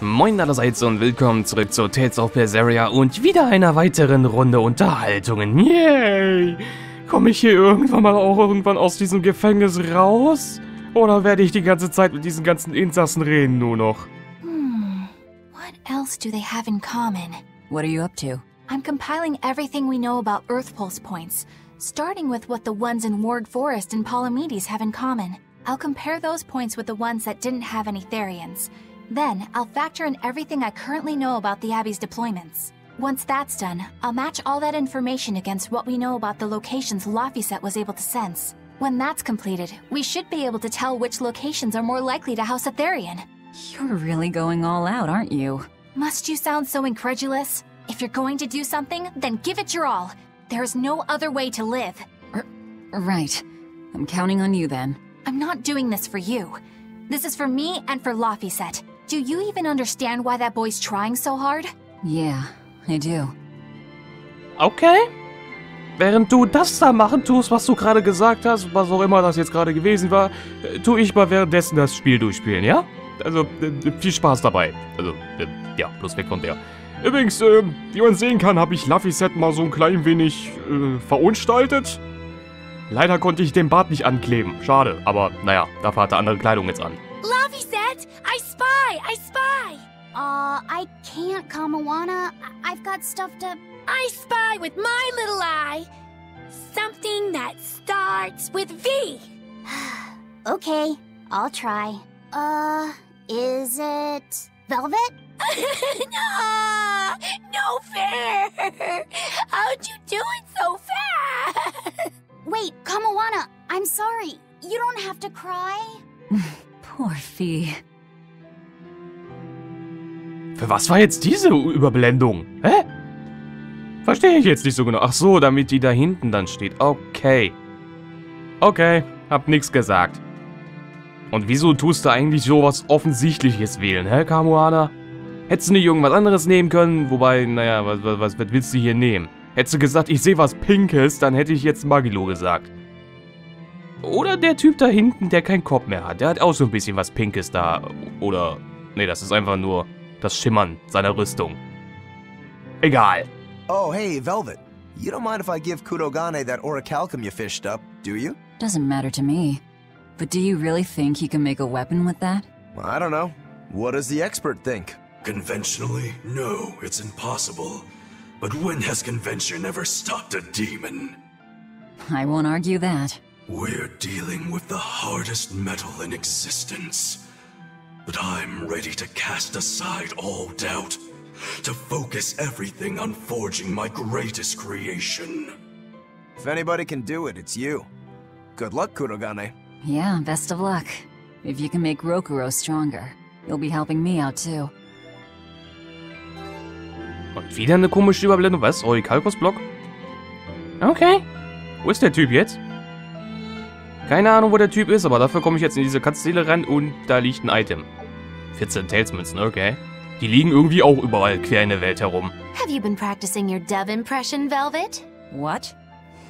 Moin allerseits und willkommen zurück zu Tales of Berseria und wieder einer weiteren Runde Unterhaltungen. Yay! Komme ich hier irgendwann aus diesem Gefängnis raus? Oder werde ich die ganze Zeit mit diesen ganzen Insassen reden nur noch? What else do they have in common? What are you up to? I'm compiling everything we know about Earth Pulse points, starting with what the ones in Ward Forest and Palamedes have in common. I'll compare those points with the ones that didn't have any Therians. Then, I'll factor in everything I currently know about the Abbey's deployments. Once that's done, I'll match all that information against what we know about the locations Laphicet was able to sense. When that's completed, we should be able to tell which locations are more likely to house a Therian. You're really going all out, aren't you? Must you sound so incredulous? If you're going to do something, then give it your all. There's no other way to live. Right. I'm counting on you then. I'm not doing this for you. This is for me and for Laphicet. Do you even understand why that boy's trying so hard? Yeah, I do. Okay. Während du das da machen tust, was du gerade gesagt hast, was auch immer das jetzt gerade gewesen war, tue ich mal währenddessen das Spiel durchspielen, ja? Also, viel Spaß dabei. Also, ja, bloß weg von der. Übrigens, wie man sehen kann, habe ich Laphicet mal so ein klein wenig verunstaltet. Leider konnte ich den Bart nicht ankleben. Schade, aber naja, dafür hat er andere Kleidung jetzt an. Laphicet! I spy! I can't, Kamawana. I've got stuff to... I spy with my little eye. Something that starts with V. Okay, I'll try. Is it Velvet? No fair! How'd you do it so fast? Wait, Kamawana, I'm sorry. You don't have to cry. Poor Fee. Für was war jetzt diese Überblendung? Hä? Verstehe ich jetzt nicht so genau. Ach so, damit die da hinten dann steht. Okay. Okay, hab nix gesagt. Und wieso tust du eigentlich sowas Offensichtliches wählen, hä, Kamuana? Hättest du nicht irgendwas anderes nehmen können? Wobei, naja, was willst du hier nehmen? Hättest du gesagt, ich sehe was Pinkes, dann hätte ich jetzt Magilo gesagt. Oder der Typ da hinten, der keinen Kopf mehr hat. Der hat auch so ein bisschen was Pinkes da. Oder, nee, das ist einfach nur das Schimmern seiner Rüstung. Egal. Oh, hey, Velvet. You don't mind if I give Kurogane that orichalcum you fished up, do you? Doesn't matter to me. But do you really think you can make a weapon with that? I don't know. What does the expert think? Conventionally, no, it's impossible. But when has convention ever stopped a demon? I won't argue that. We're dealing with the hardest metal in existence. But I'm ready to cast aside all doubt, to focus everything on forging my greatest creation. If anybody can do it, it's you. Good luck, Kurogane. Yeah, best of luck. If you can make Rokuro stronger, you'll be helping me out too. Und wieder eine komische Überblendung. Was? Orikalkos-Block? Okay. Wo ist der Typ jetzt? Keine Ahnung, wo der Typ ist, aber dafür komme ich jetzt in diese Katzseele rein und da liegt ein Item. 14 Talesmünzen, okay. Die liegen irgendwie auch überall quer in der Welt herum. Have you been practicing your dove impression, Velvet? What?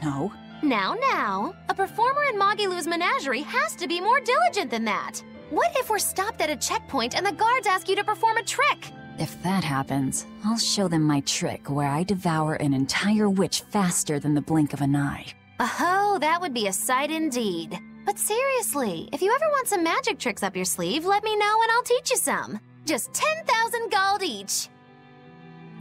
No. Now, a performer in Magilu's menagerie has to be more diligent than that. What if we're stopped at a checkpoint and the guards ask you to perform a trick? If that happens, I'll show them my trick where I devour an entire witch faster than the blink of an eye. Oh, that would be a sight indeed. But seriously, if you ever want some magic tricks up your sleeve, let me know and I'll teach you some. Just 10,000 gold each.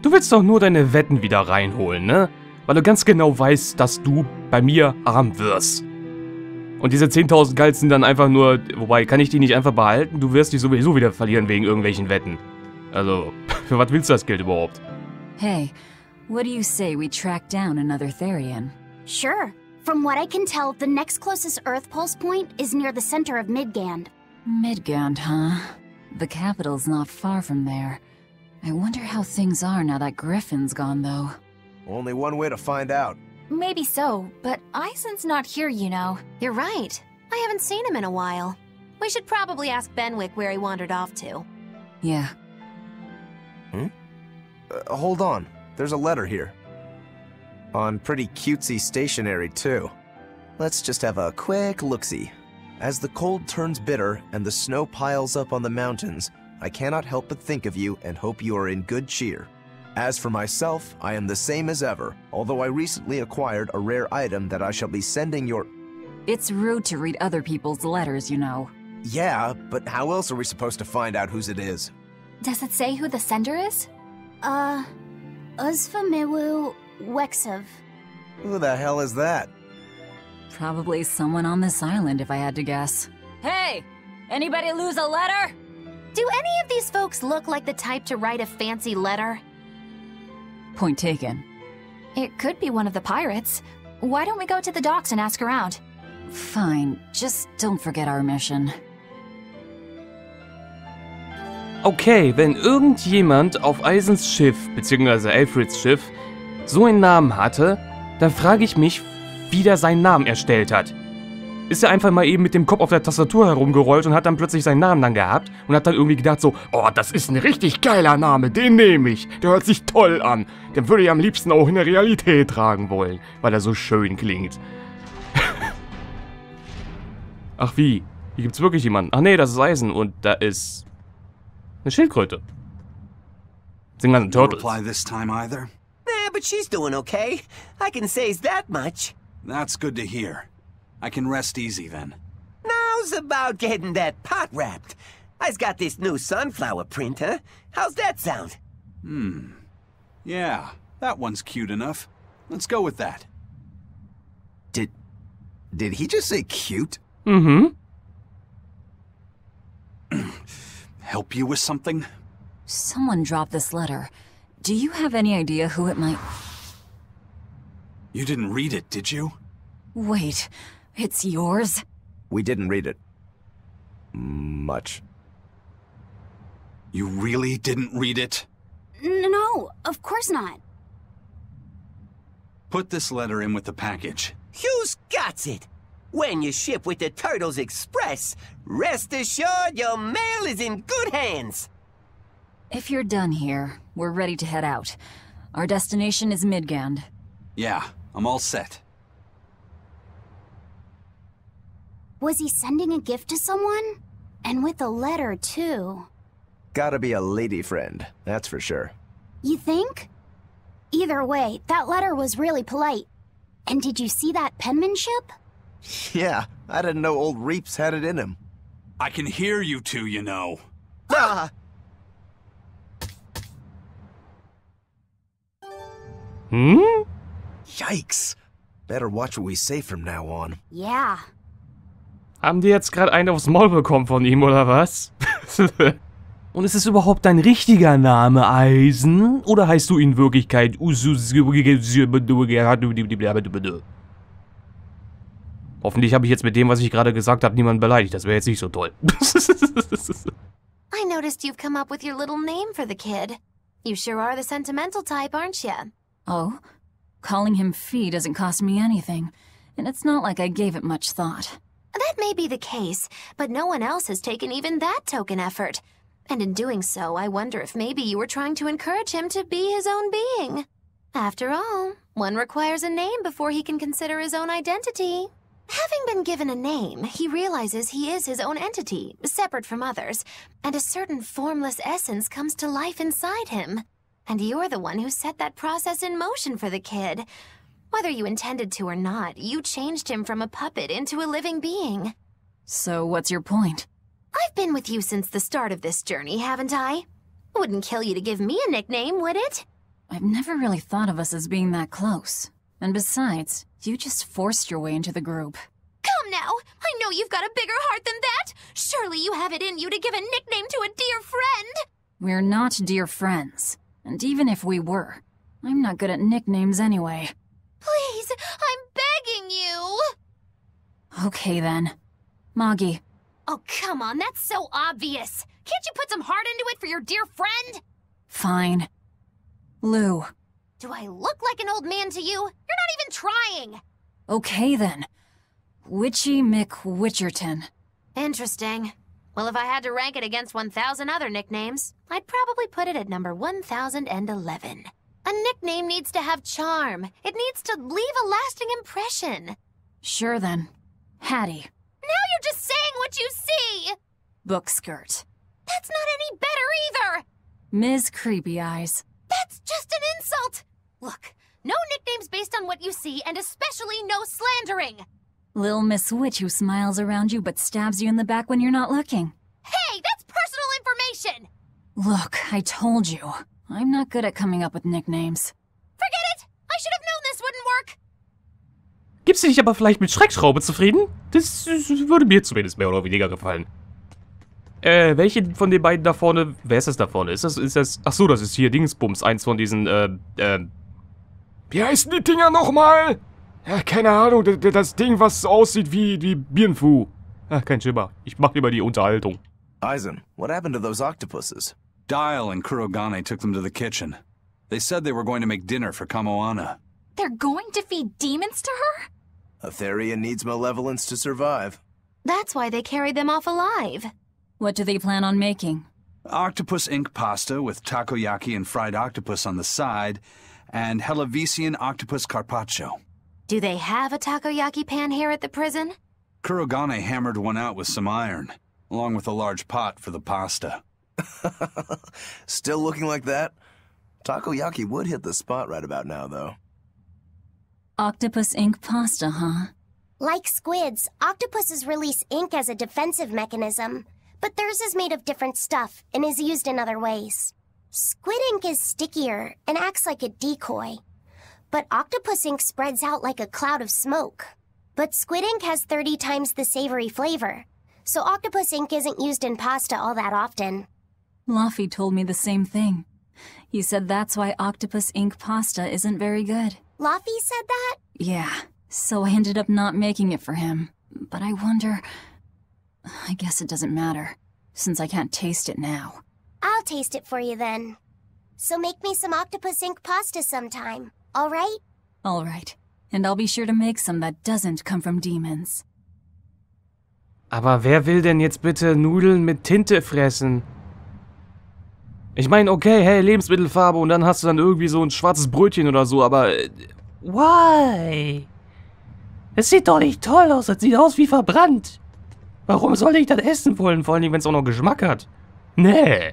Du willst doch nur deine Wetten wieder reinholen, ne? Weil du ganz genau weißt, dass du bei mir arm wirst. Und diese 10.000 Gold sind dann einfach nur... Wobei, kann ich die nicht einfach behalten? Du wirst die sowieso wieder verlieren wegen irgendwelchen Wetten. Also, für was willst du das Geld überhaupt? Hey, what do you say we track down another Therian? Sure. From what I can tell, the next closest Earth Pulse point is near the center of Midgand. Midgand, huh? The capital's not far from there. I wonder how things are now that Griffin's gone, though. Only one way to find out. Maybe so, but Isen's not here, you know. You're right. I haven't seen him in a while. We should probably ask Benwick where he wandered off to. Yeah. Hold on. There's a letter here. On pretty cutesy stationery, too. Let's just have a quick look-see. As the cold turns bitter and the snow piles up on the mountains, I cannot help but think of you and hope you are in good cheer. As for myself, I am the same as ever, although I recently acquired a rare item that I shall be sending your... It's rude to read other people's letters, you know. Yeah, but how else are we supposed to find out whose it is? Does it say who the sender is? Uzfamiwu Wexov. Who the hell is that? Probably someone on this island, if I had to guess. Hey! Anybody lose a letter? Do any of these folks look like the type to write a fancy letter? Point taken. It could be one of the pirates. Why don't we go to the docks and ask around? Fine, just don't forget our mission. Okay, wenn irgendjemand auf Eisens Schiff, beziehungsweise Alfreds Schiff, so einen Namen hatte, dann frage ich mich, wie der seinen Namen erstellt hat. Ist er einfach mal eben mit dem Kopf auf der Tastatur herumgerollt und hat dann plötzlich seinen Namen dann gehabt und hat dann irgendwie gedacht so, oh, das ist ein richtig geiler Name, den nehme ich, der hört sich toll an, den würde ich am liebsten auch in der Realität tragen wollen, weil er so schön klingt. Ach wie, hier gibt's wirklich jemanden. Ach nee, das ist Eisen und da ist eine Schildkröte. Sind ganzen Turtles. Reply this time either? But she's doing okay. I can say that much. That's good to hear. I can rest easy then. Now's about getting that pot wrapped. I's got this new sunflower print, huh? How's that sound? Yeah, that one's cute enough. Let's go with that. Did he just say cute? Mhm. Help you with something? Someone dropped this letter. Do you have any idea who it might... You didn't read it, did you? Wait, it's yours? We didn't read it. Much. You really didn't read it? No, of course not. Put this letter in with the package. Who's got it? When you ship with the Turtles Express, rest assured your mail is in good hands. If you're done here, we're ready to head out. Our destination is Midgand. Yeah, I'm all set. Was he sending a gift to someone? And with a letter, too. Gotta be a lady friend, that's for sure. You think? Either way, that letter was really polite. And did you see that penmanship? Yeah, I didn't know old Reeps had it in him. I can hear you two, you know. Ah! Hm? Yikes. Better watch what we say from now on. Yeah. Haben die jetzt gerade einen aufs Maul bekommen von ihm, oder was? Und ist es überhaupt dein richtiger Name, Eisen? Oder heißt du in Wirklichkeit Hoffentlich habe ich jetzt mit dem, was ich gerade gesagt habe, niemanden beleidigt. Das wäre jetzt nicht so toll. I noticed you've come up with your little name for the kid. You sure are the sentimental type, aren't you? Oh? Calling him Fee doesn't cost me anything, and it's not like I gave it much thought. That may be the case, but no one else has taken even that token effort. And in doing so, I wonder if maybe you were trying to encourage him to be his own being. After all, one requires a name before he can consider his own identity. Having been given a name, he realizes he is his own entity, separate from others, and a certain formless essence comes to life inside him. And you're the one who set that process in motion for the kid. Whether you intended to or not, you changed him from a puppet into a living being. So what's your point? I've been with you since the start of this journey, haven't I? Wouldn't kill you to give me a nickname, would it? I've never really thought of us as being that close. And besides, you just forced your way into the group. Come now! I know you've got a bigger heart than that! Surely you have it in you to give a nickname to a dear friend! We're not dear friends. And even if we were, I'm not good at nicknames anyway. Please, I'm begging you! Okay then. Moggy. Oh, come on, that's so obvious! Can't you put some heart into it for your dear friend? Fine. Lou. Do I look like an old man to you? You're not even trying! Okay then. Witchy McWitcherton. Interesting. Well, if I had to rank it against 1,000 other nicknames, I'd probably put it at number 1011. A nickname needs to have charm. It needs to leave a lasting impression. Sure then. Hattie. Now you're just saying what you see! Book skirt. That's not any better either! Ms. Creepy Eyes. That's just an insult! Look, no nicknames based on what you see, and especially no slandering! Lil Miss Witch who smiles around you but stabs you in the back when you're not looking. Hey, that's personal information! Look, I told you. I'm not good at coming up with nicknames. Forget it! I should have known this wouldn't work! Gibst du dich aber vielleicht mit Schreckschraube zufrieden? Das würde mir zumindest mehr oder weniger gefallen. Welche von den beiden da vorne? Wer ist das da vorne? Ist das... Ach so, das ist hier Dingsbums. Eins von diesen, Wie heißen die Dinger nochmal? Ja, keine Ahnung. Das Ding, was aussieht wie Bienenfu. Ach, kein Schimmer. Ich mach lieber die Unterhaltung. Aizen, what happened to those octopuses? Dial and Kurogane took them to the kitchen. They said they were going to make dinner for Kamoana. They're going to feed demons to her? A Therian needs malevolence to survive. That's why they carried them off alive. What do they plan on making? Octopus ink pasta with takoyaki and fried octopus on the side, and Hellavisian octopus carpaccio. Do they have a takoyaki pan here at the prison? Kurogane hammered one out with some iron, along with a large pot for the pasta. Still looking like that? Takoyaki would hit the spot right about now, though. Octopus ink pasta, huh? Like squids, octopuses release ink as a defensive mechanism, but theirs is made of different stuff and is used in other ways. Squid ink is stickier and acts like a decoy, but octopus ink spreads out like a cloud of smoke. But squid ink has 30 times the savory flavor, so octopus ink isn't used in pasta all that often. Luffy told me the same thing. He said that's why octopus ink pasta isn't very good. Luffy said that? Yeah, so I ended up not making it for him. But I wonder... I guess it doesn't matter, since I can't taste it now. I'll taste it for you then. So make me some octopus ink pasta sometime, alright? Alright, and I'll be sure to make some that doesn't come from demons. Aber wer will denn jetzt bitte Nudeln mit Tinte fressen? Ich meine, okay, hey, Lebensmittelfarbe und dann hast du dann irgendwie so ein schwarzes Brötchen oder so, aber... why? Es sieht doch nicht toll aus, es sieht aus wie verbrannt. Warum soll ich das essen wollen, vor allem wenn es auch noch Geschmack hat? Nee.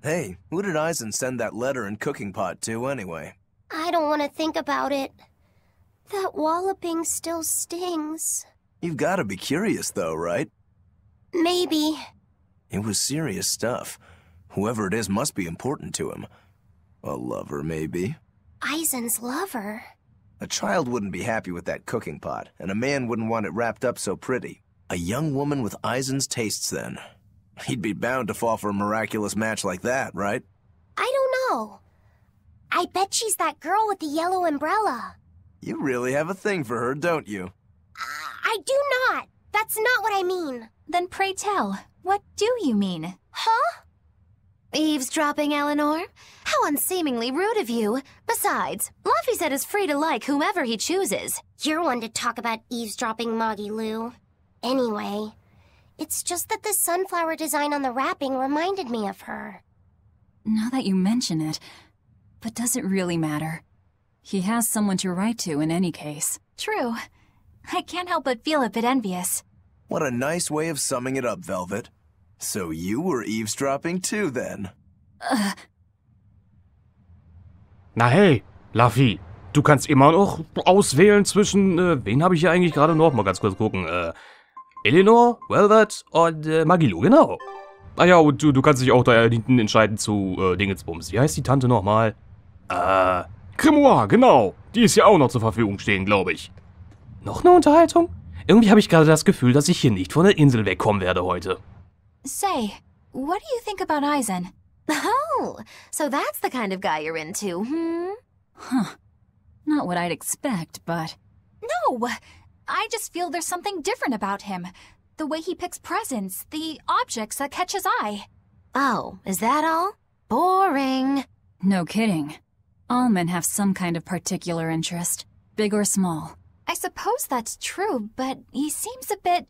Hey, who did Aizen send that letter and cooking pot to, anyway? I don't want to think about it. That walloping still stings. You've got to be curious, though, right? Maybe. It was serious stuff. Whoever it is must be important to him. A lover, maybe. Aizen's lover. A child wouldn't be happy with that cooking pot, and a man wouldn't want it wrapped up so pretty. A young woman with Aizen's tastes, then. He'd be bound to fall for a miraculous match like that, right? I don't know. I bet she's that girl with the yellow umbrella. You really have a thing for her, don't you? I do not. That's not what I mean. Then pray tell, what do you mean? Huh? Eavesdropping, Eleanor? How unseemingly rude of you. Besides, Luffy said is free to like whomever he chooses. You're one to talk about eavesdropping, Moggy Lou. Anyway, it's just that the sunflower design on the wrapping reminded me of her. Now that you mention it, but does it really matter? He has someone to write to in any case. True. I can't help but feel a bit envious. What a nice way of summing it up, Velvet. So you were eavesdropping too, then? Na hey, Luffy, du kannst immer noch auswählen zwischen, wen habe ich hier eigentlich gerade noch? Mal ganz kurz gucken, Eleanor, Velvet und Magilu, genau. Ah ja, und du kannst dich auch da hinten entscheiden zu Dingensbums. Wie heißt die Tante nochmal? Grimoire, genau. Die ist ja auch noch zur Verfügung stehen, glaube ich. Noch eine Unterhaltung? Irgendwie habe ich gerade das Gefühl, dass ich hier nicht von der Insel wegkommen werde heute. Say, what do you think about Aizen? Oh, so that's the kind of guy you're into, hmm? Huh. Not what I'd expect, but... No! I just feel there's something different about him. The way he picks presents, the objects that catch his eye. Oh, is that all? Boring. No kidding. All men have some kind of particular interest, big or small. I suppose that's true, but he seems a bit,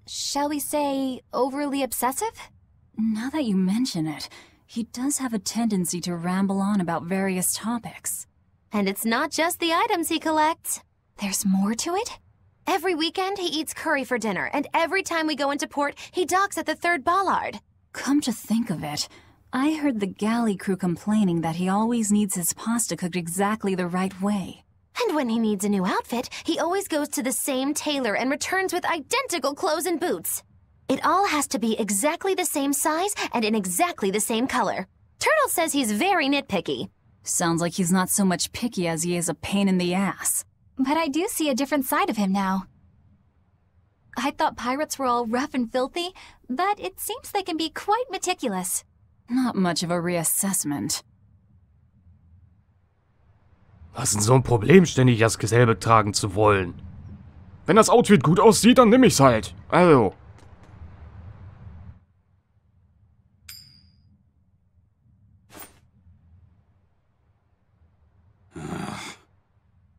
shall we say, overly obsessive? Now that you mention it, he does have a tendency to ramble on about various topics. And it's not just the items he collects. There's more to it? Every weekend, he eats curry for dinner, and every time we go into port, he docks at the 3rd bollard. Come to think of it, I heard the galley crew complaining that he always needs his pasta cooked exactly the right way. And when he needs a new outfit, he always goes to the same tailor and returns with identical clothes and boots. It all has to be exactly the same size and in exactly the same color. Turtle says he's very nitpicky. Sounds like he's not so much picky as he is a pain in the ass. But I do see a different side of him now. I thought pirates were all rough and filthy, but it seems they can be quite meticulous. Not much of a reassessment. Was ist denn so ein Problem, ständig dasselbe tragen zu wollen? Wenn das Outfit gut aussieht, dann nimm ich's halt. Also.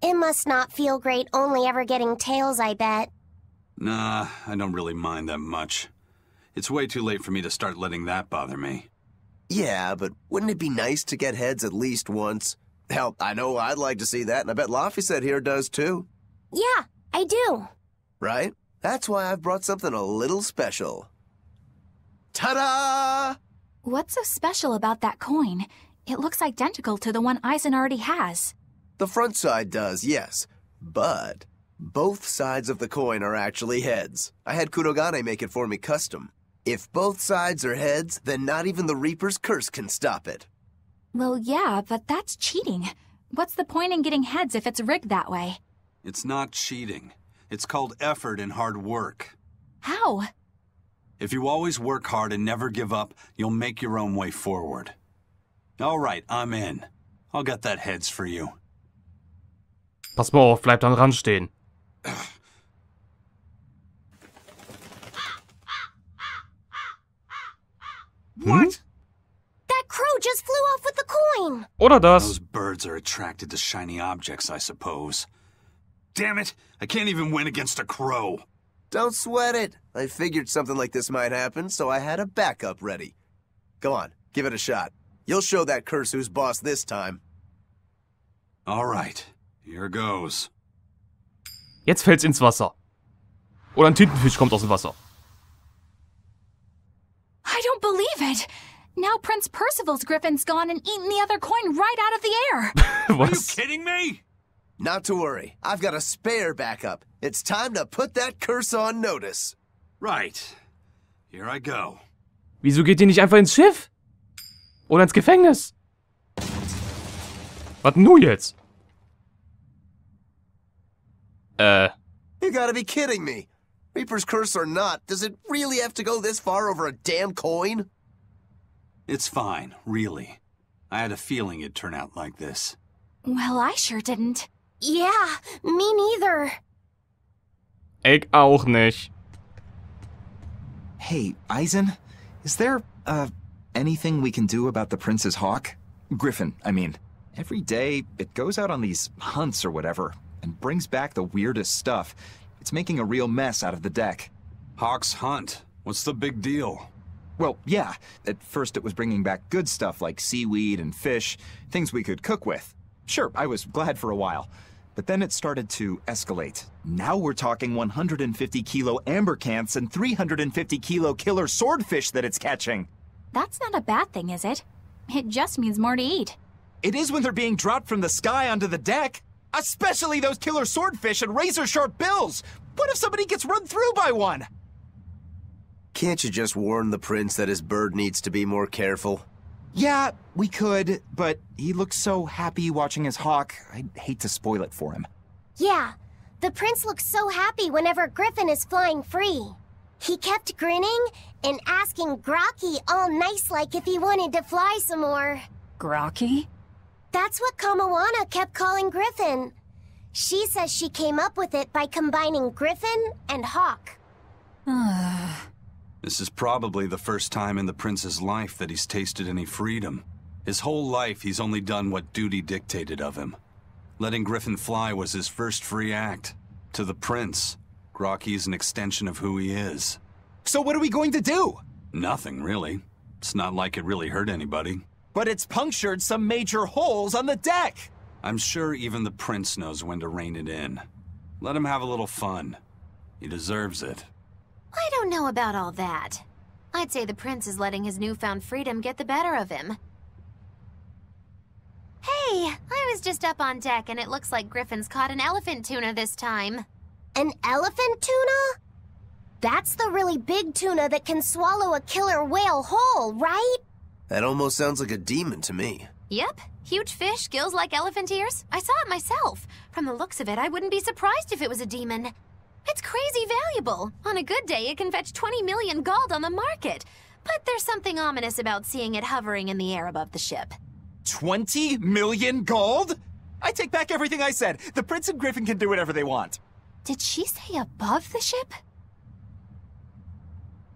It must not feel great only ever getting tails, I bet. Nah, I don't really mind that much. It's way too late for me to start letting that bother me. Yeah, but wouldn't it be nice to get heads at least once? Hell, I know I'd like to see that, and I bet Laphicet here does too. Yeah, I do. Right? That's why I've brought something a little special. Ta-da! What's so special about that coin? It looks identical to the one Eisen already has. The front side does, yes. But both sides of the coin are actually heads. I had Kurogane make it for me custom. If both sides are heads, then not even the Reaper's curse can stop it. Well, yeah, but that's cheating. What's the point in getting heads if it's rigged that way? It's not cheating. It's called effort and hard work. How? If you always work hard and never give up, you'll make your own way forward. All right, I'm in. I'll get that heads for you. Pass mal auf, bleib dann ran stehen. What? That crow just flew off with the coin! Oder das. Those birds are attracted to shiny objects, I suppose. Damn it! I can't even win against a crow. Don't sweat it. I figured something like this might happen, so I had a backup ready. Go on, give it a shot. You'll show that curse who's boss this time. All right, here goes. Jetzt fällt's ins Wasser. Oder ein Tintenfisch kommt aus dem Wasser. I don't believe it! Now Prince Percival's griffin's gone and eaten the other coin right out of the air! Are you kidding me? Not to worry. I've got a spare backup. It's time to put that curse on notice. Right. Here I go. Wieso geht ihr nicht einfach ins Schiff? Oder ins Gefängnis? Was denn nun jetzt? You gotta be kidding me. Reaper's curse or not, does it really have to go this far over a damn coin? It's fine, really. I had a feeling it'd turn out like this. Well, I sure didn't. Yeah, me neither. Ich auch nicht. Hey, Eisen, is there, anything we can do about the prince's hawk? Griffin, I mean. Every day, it goes out on these hunts or whatever, and brings back the weirdest stuff. It's making a real mess out of the deck. Hawk's hunt. What's the big deal? Well, yeah. At first it was bringing back good stuff like seaweed and fish, things we could cook with. Sure, I was glad for a while. But then it started to escalate. Now we're talking 150 kilo ambercants and 350 kilo killer swordfish that it's catching. That's not a bad thing, is it? It just means more to eat. It is when they're being dropped from the sky onto the deck. Especially those killer swordfish and razor-sharp bills! What if somebody gets run through by one? Can't you just warn the prince that his bird needs to be more careful? Yeah, we could, but he looks so happy watching his hawk, I'd hate to spoil it for him. Yeah, the prince looks so happy whenever Griffin is flying free. He kept grinning and asking Grocky all nice-like if he wanted to fly some more. Grocky? That's what Kamawana kept calling Griffin. She says she came up with it by combining Griffin and Hawk. This is probably the first time in the prince's life that he's tasted any freedom. His whole life he's only done what duty dictated of him. Letting Griffin fly was his first free act. To the prince, Grocky's an extension of who he is. So what are we going to do? Nothing, really. It's not like it really hurt anybody. But it's punctured some major holes on the deck! I'm sure even the prince knows when to rein it in. Let him have a little fun. He deserves it. I don't know about all that. I'd say the prince is letting his newfound freedom get the better of him. Hey, I was just up on deck and it looks like Griffin's caught an elephant tuna this time. An elephant tuna? That's the really big tuna that can swallow a killer whale whole, right? That almost sounds like a demon to me. Yep, huge fish, gills like elephant ears. I saw it myself. From the looks of it, I wouldn't be surprised if it was a demon. It's crazy valuable. On a good day, it can fetch 20 million gold on the market. But there's something ominous about seeing it hovering in the air above the ship. 20 million gold? I take back everything I said. The Prince and Griffin can do whatever they want. Did she say above the ship?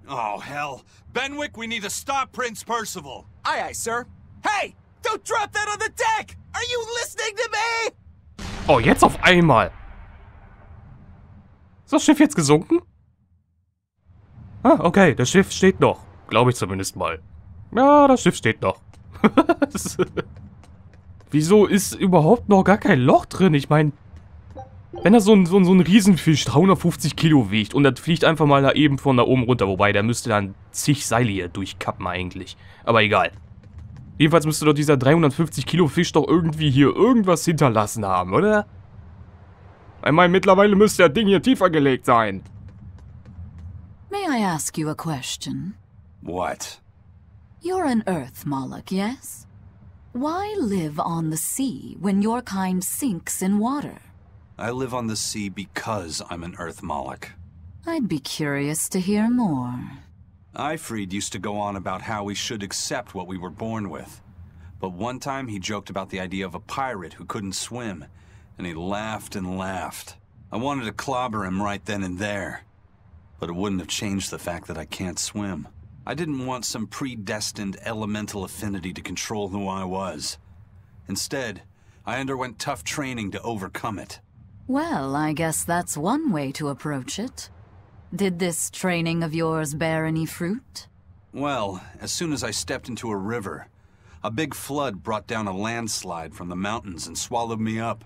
Oh, hell. Benwick, we need to stop Prince Percival. Aye, aye, sir. Hey! Don't drop that on the deck! Are you listening to me? Oh, jetzt auf einmal. Ist das Schiff jetzt gesunken? Ah, okay, das Schiff steht noch. Glaube ich zumindest mal. Ja, das Schiff steht noch. Wieso ist überhaupt noch gar kein Loch drin? Ich meine, wenn da so ein Riesenfisch 350 Kilo wiegt und das fliegt einfach mal da eben von da oben runter. Wobei, der müsste dann zig Seile hier durchkappen eigentlich. Aber egal. Jedenfalls müsste doch dieser 350 Kilo Fisch doch irgendwie hier irgendwas hinterlassen haben, oder? Ich meine, mittlerweile müsste das Ding hier tiefer gelegt sein. May I ask you a question? What? You're an Earth Moloch, yes? Why live on the sea when your kind sinks in water? I live on the sea because I'm an Earth Moloch. I'd be curious to hear more. Ifrid used to go on about how we should accept what we were born with. But one time he joked about the idea of a pirate who couldn't swim, and he laughed and laughed. I wanted to clobber him right then and there, but it wouldn't have changed the fact that I can't swim. I didn't want some predestined elemental affinity to control who I was. Instead, I underwent tough training to overcome it. Well, I guess that's one way to approach it. Did this training of yours bear any fruit? Well, as soon as I stepped into a river, a big flood brought down a landslide from the mountains and swallowed me up.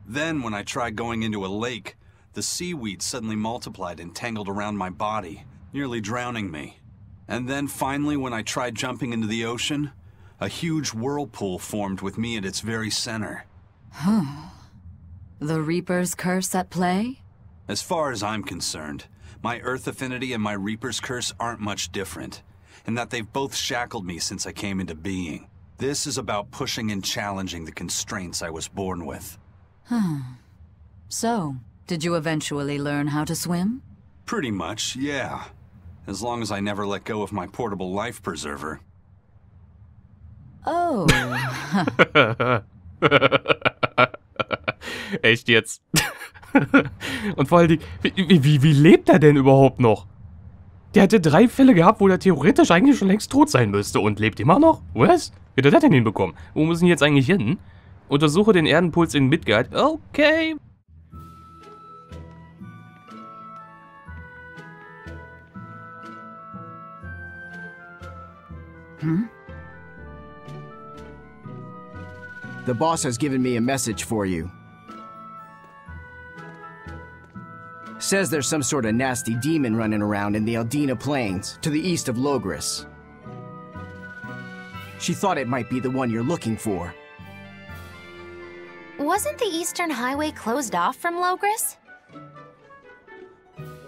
Then, when I tried going into a lake, the seaweed suddenly multiplied and tangled around my body, nearly drowning me. And then finally, when I tried jumping into the ocean, a huge whirlpool formed with me at its very center. The Reaper's curse at play? As far as I'm concerned, my Earth affinity and my Reaper's curse aren't much different, in that they've both shackled me since I came into being. This is about pushing and challenging the constraints I was born with. So, did you eventually learn how to swim? Pretty much, yeah. As long as I never let go of my portable life preserver. Oh. Echt jetzt? Und vor allem, wie lebt er denn überhaupt noch? Der hatte 3 Fälle gehabt, wo er theoretisch eigentlich schon längst tot sein müsste und lebt immer noch? Was? Wie hat er das denn hinbekommen? Wo müssen wir jetzt eigentlich hin? Untersuche den Erdenpuls in Midgand. Okay. The boss has given me a message for you. Says there's some sort of nasty demon running around in the Aldina Plains, to the east of Logris. She thought it might be the one you're looking for. Wasn't the Eastern Highway closed off from Logris?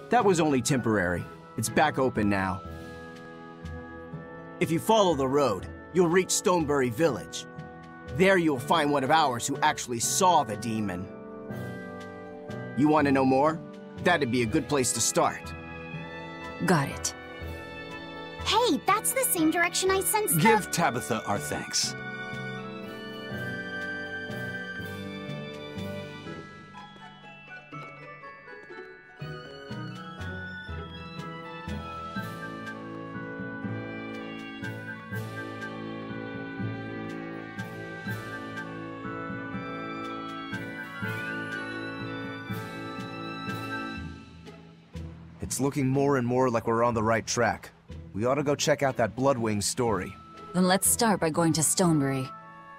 That was only temporary. It's back open now. If you follow the road, you'll reach Stonebury Village. There you'll find one of ours who actually saw the demon. You want to know more? That'd be a good place to start. Got it. Hey, that's the same direction I sensed. Give Tabitha our thanks. It's looking more and more like we're on the right track. We ought to go check out that Bloodwing story. Then let's start by going to Stonebury.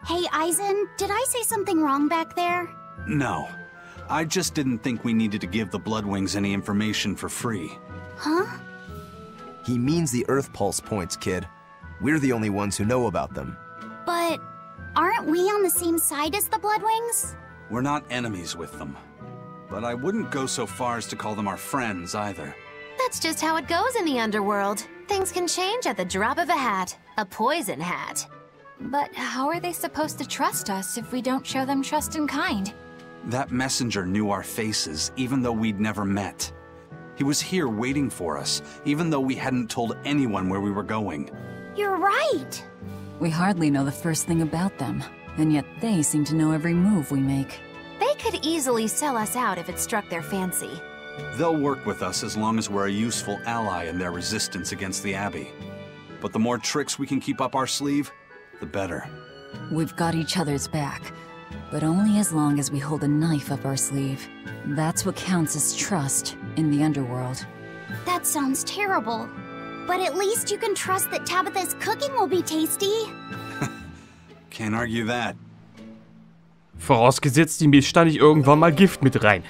Hey, Eisen, did I say something wrong back there? No. I just didn't think we needed to give the Bloodwings any information for free. Huh? He means the Earth Pulse points, kid. We're the only ones who know about them. But aren't we on the same side as the Bloodwings? We're not enemies with them. But I wouldn't go so far as to call them our friends, either. That's just how it goes in the underworld. Things can change at the drop of a hat. A poison hat. But how are they supposed to trust us if we don't show them trust in kind? That messenger knew our faces, even though we'd never met. He was here waiting for us, even though we hadn't told anyone where we were going. You're right. We hardly know the first thing about them, and yet they seem to know every move we make. They could easily sell us out if it struck their fancy. They'll work with us as long as we're a useful ally in their resistance against the Abbey. But the more tricks we can keep up our sleeve, the better. We've got each other's back, but only as long as we hold a knife up our sleeve. That's what counts as trust in the underworld. That sounds terrible. But at least you can trust that Tabitha's cooking will be tasty. Can't argue that. Vorausgesetzt, die mischt da nicht irgendwann mal Gift mit rein.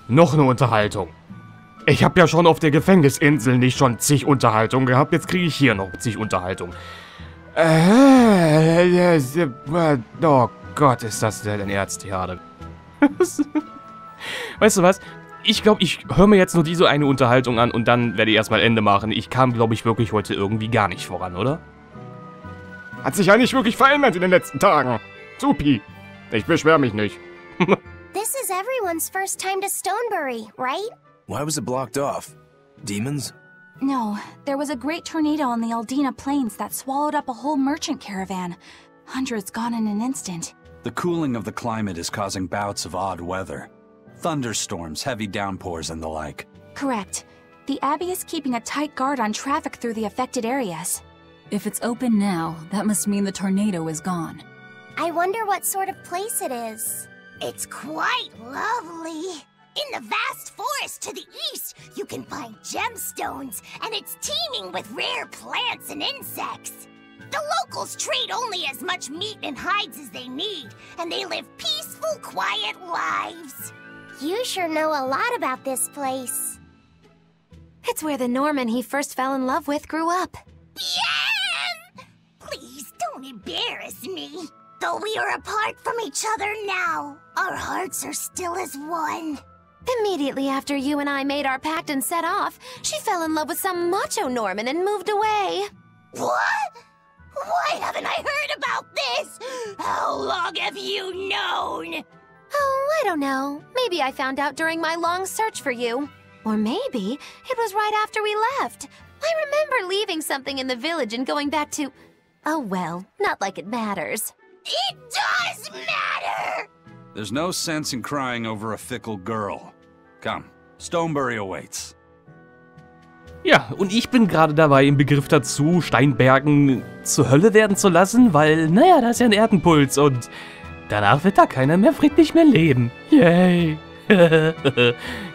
Noch eine Unterhaltung. Ich habe ja schon auf der Gefängnisinsel nicht schon zig Unterhaltungen gehabt, jetzt kriege ich hier noch zig Unterhaltungen. Oh Gott, ist das denn ein Erztheater. Weißt du was? Ich glaube, ich höre mir jetzt nur diese eine Unterhaltung an und dann werde ich erstmal Ende machen. Ich kam, glaube ich, wirklich heute irgendwie gar nicht voran, oder? Hat sich ja nicht wirklich verändert in den letzten Tagen. Supi. Ich beschwere mich nicht. This is everyone's first time to Stonebury, right? Why was it blocked off? Demons? No, there was a great tornado on the Aldina Plains that swallowed up a whole merchant caravan. Hundreds gone in an instant. The cooling of the climate is causing bouts of odd weather. Thunderstorms, heavy downpours, and the like. Correct. The Abbey is keeping a tight guard on traffic through the affected areas. If it's open now, that must mean the tornado is gone. I wonder what sort of place it is. It's quite lovely. In the vast forest to the east, you can find gemstones, and it's teeming with rare plants and insects. The locals trade only as much meat and hides as they need, and they live peaceful, quiet lives. You sure know a lot about this place. It's where the Norman he first fell in love with grew up. Yeah! Please don't embarrass me. Though we are apart from each other now, our hearts are still as one. Immediately after you and I made our pact and set off, she fell in love with some macho Norman and moved away. What? Why haven't I heard about this? How long have you known? Oh, I don't know. Maybe I found out during my long search for you. Or maybe it was right after we left. I remember leaving something in the village and going back to... Oh well, not like it matters. It does matter! There's no sense in crying over a fickle girl. Come, Stonebury awaits. Ja, und ich bin gerade dabei im Begriff dazu, Steinbergen zur Hölle werden zu lassen, weil, naja, da ist ja ein Erdenpuls und danach wird da keiner mehr friedlich mehr leben. Yay!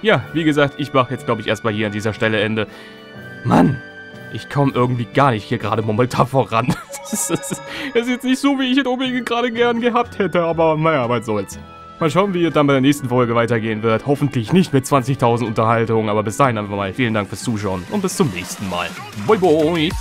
Ja, wie gesagt, ich mache jetzt, glaube ich, erstmal hier an dieser Stelle Ende. Mann, ich komme irgendwie gar nicht hier gerade momentan voran. Das ist jetzt nicht so, wie ich es unbedingt gerade gern gehabt hätte, aber naja, was soll's. Mal schauen, wie es dann bei der nächsten Folge weitergehen wird. Hoffentlich nicht mit 20.000 Unterhaltungen, aber bis dahin einfach mal vielen Dank fürs Zuschauen und bis zum nächsten Mal. Bye, bye!